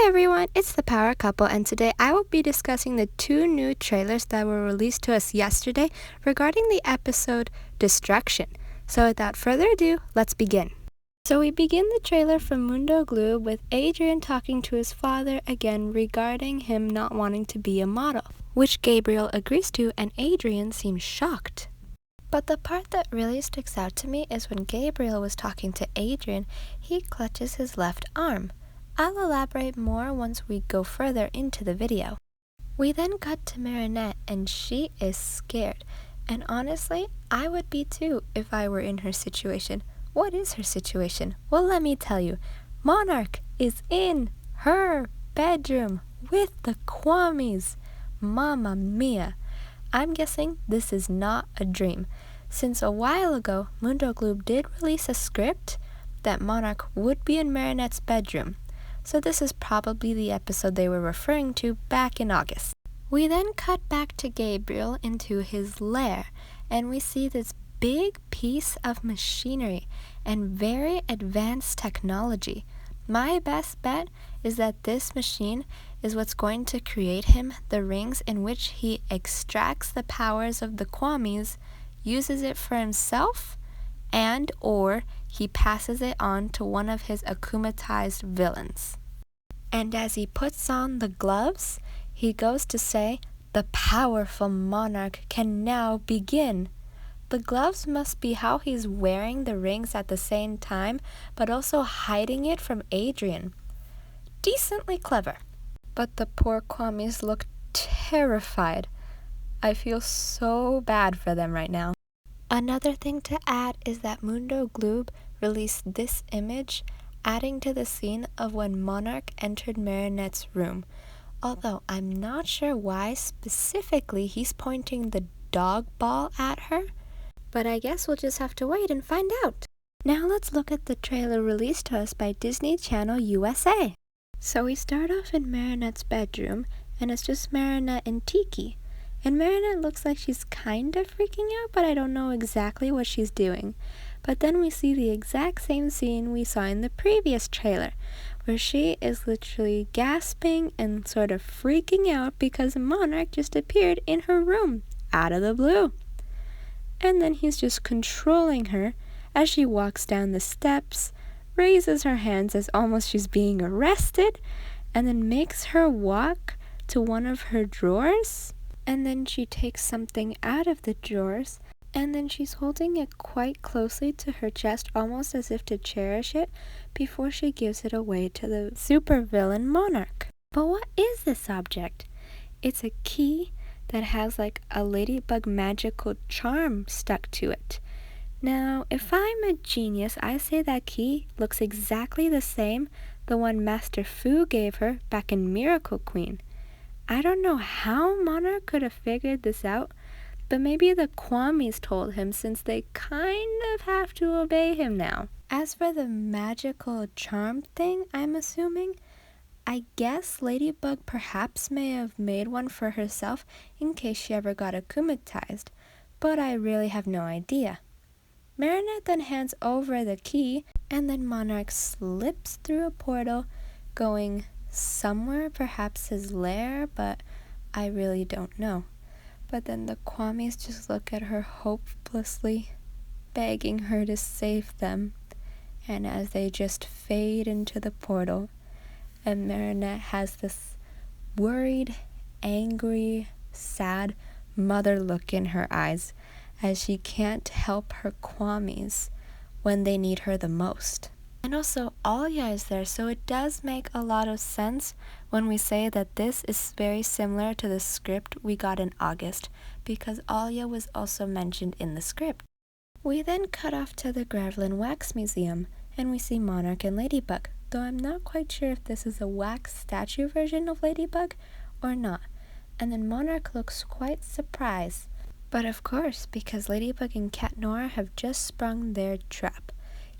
Hey everyone, it's the Power Couple, and today I will be discussing the two new trailers that were released to us yesterday regarding the episode Destruction. So without further ado, let's begin. So we begin the trailer from Mundo Glue with Adrian talking to his father again regarding him not wanting to be a model, which Gabriel agrees to, and Adrian seems shocked. But the part that really sticks out to me is when Gabriel was talking to Adrian, he clutches his left arm. I'll elaborate more once we go further into the video. We then cut to Marinette, and she is scared. And honestly, I would be too if I were in her situation. What is her situation? Well, let me tell you. Monarch is in her bedroom with the kwamis. Mamma mia. I'm guessing this is not a dream, since a while ago, Mundo Glue did release a script that Monarch would be in Marinette's bedroom. So this is probably the episode they were referring to back in August. We then cut back to Gabriel into his lair, and we see this big piece of machinery and very advanced technology. My best bet is that this machine is what's going to create him the rings in which he extracts the powers of the kwamis, uses it for himself, and or he passes it on to one of his akumatized villains. And as he puts on the gloves, he goes to say, "The powerful monarch can now begin." The gloves must be how he's wearing the rings at the same time, but also hiding it from Adrian. Decently clever. But the poor kwamis look terrified. I feel so bad for them right now. Another thing to add is that Mundo Glue released this image, adding to the scene of when Monarch entered Marinette's room, although I'm not sure why specifically he's pointing the dog ball at her, but I guess we'll just have to wait and find out. Now let's look at the trailer released to us by Disney Channel USA. So we start off in Marinette's bedroom, and it's just Marinette and Tiki. And Marinette looks like she's kind of freaking out, but I don't know exactly what she's doing. But then we see the exact same scene we saw in the previous trailer, where she is literally gasping and sort of freaking out because Monarch just appeared in her room, out of the blue. And then he's just controlling her as she walks down the steps, raises her hands as almost she's being arrested, and then makes her walk to one of her drawers. And then she takes something out of the drawers, and then she's holding it quite closely to her chest, almost as if to cherish it, before she gives it away to the supervillain Monarch. But what is this object? It's a key that has like a ladybug magical charm stuck to it. Now, if I'm a genius, I say that key looks exactly the same the one Master Fu gave her back in Miracle Queen. I don't know how Monarch could have figured this out, but maybe the kwamis told him, since they kind of have to obey him now. As for the magical charm thing, I'm assuming, I guess Ladybug perhaps may have made one for herself in case she ever got akumatized, but I really have no idea. Marinette then hands over the key, and then Monarch slips through a portal, going somewhere, perhaps his lair, but I really don't know. But then the kwamis just look at her hopelessly, begging her to save them. And as they just fade into the portal, and Marinette has this worried, angry, sad mother look in her eyes, as she can't help her kwamis when they need her the most. And also, Alia is there, so it does make a lot of sense when we say that this is very similar to the script we got in August, because Alia was also mentioned in the script. We then cut off to the Gravelin Wax Museum, and we see Monarch and Ladybug, though I'm not quite sure if this is a wax statue version of Ladybug or not. And then Monarch looks quite surprised. But of course, because Ladybug and Cat Noir have just sprung their trap.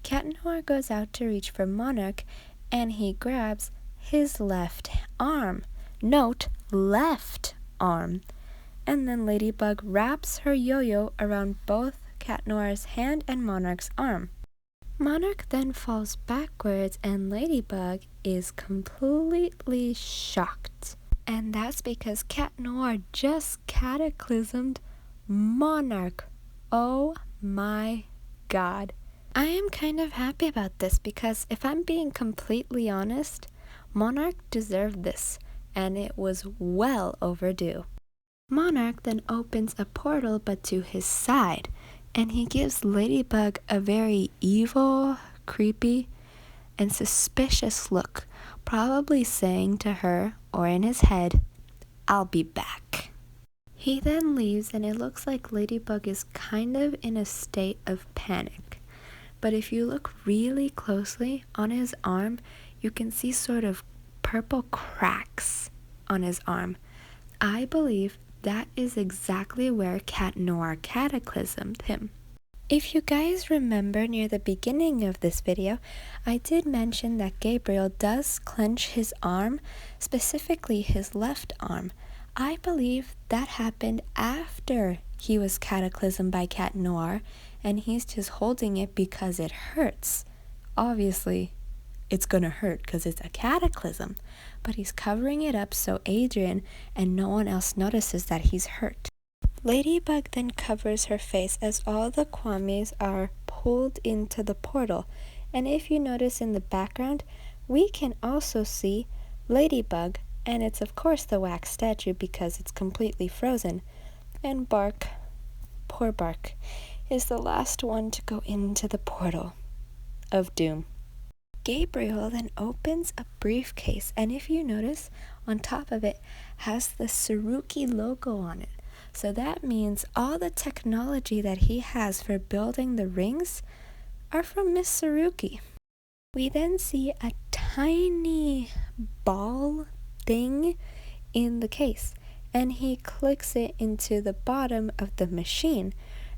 Cat Noir goes out to reach for Monarch, and he grabs his left arm. Note, left arm. And then Ladybug wraps her yo-yo around both Cat Noir's hand and Monarch's arm. Monarch then falls backwards, and Ladybug is completely shocked. And that's because Cat Noir just cataclysmed Monarch. Oh my god. I am kind of happy about this because if I'm being completely honest, Monarch deserved this, and it was well overdue. Monarch then opens a portal but to his side, and he gives Ladybug a very evil, creepy, and suspicious look, probably saying to her, or in his head, "I'll be back." He then leaves, and it looks like Ladybug is kind of in a state of panic. But if you look really closely on his arm, you can see sort of purple cracks on his arm. I believe that is exactly where Cat Noir cataclysmed him. If you guys remember near the beginning of this video, I did mention that Gabriel does clench his arm, specifically his left arm. I believe that happened after he was cataclysmed by Cat Noir, and he's just holding it because it hurts. Obviously, it's gonna hurt because it's a cataclysm, but he's covering it up so Adrian and no one else notices that he's hurt. Ladybug then covers her face as all the kwamis are pulled into the portal, and if you notice in the background, we can also see Ladybug, and it's of course the wax statue because it's completely frozen, and Bark, poor Bark, is the last one to go into the portal of doom. Gabriel then opens a briefcase, and if you notice, on top of it has the Saruki logo on it. So that means all the technology that he has for building the rings are from Miss Saruki. We then see a tiny ball thing in the case, and he clicks it into the bottom of the machine,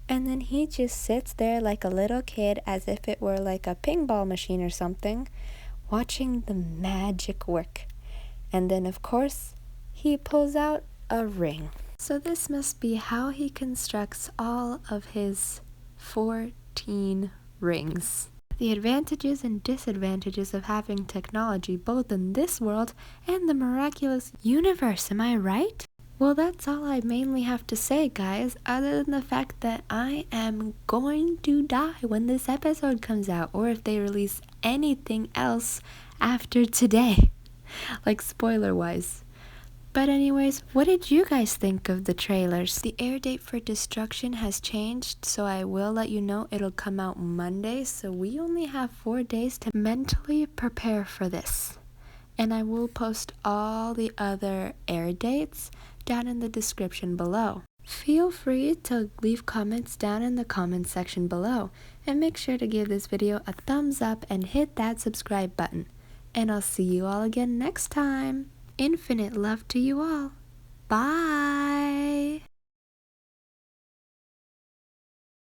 and then he just sits there like a little kid as if it were like a pinball machine or something, watching the magic work. And then of course he pulls out a ring. So this must be how he constructs all of his 14 rings. The advantages and disadvantages of having technology both in this world and the Miraculous universe, am I right? Well, that's all I mainly have to say, guys, other than the fact that I am going to die when this episode comes out, or if they release anything else after today, like spoiler-wise. But anyways, what did you guys think of the trailers? The air date for Destruction has changed, so I will let you know it'll come out Monday, so we only have 4 days to mentally prepare for this. And I will post all the other air dates down in the description below. Feel free to leave comments down in the comments section below, and make sure to give this video a thumbs up and hit that subscribe button. And I'll see you all again next time. Infinite love to you all. Bye!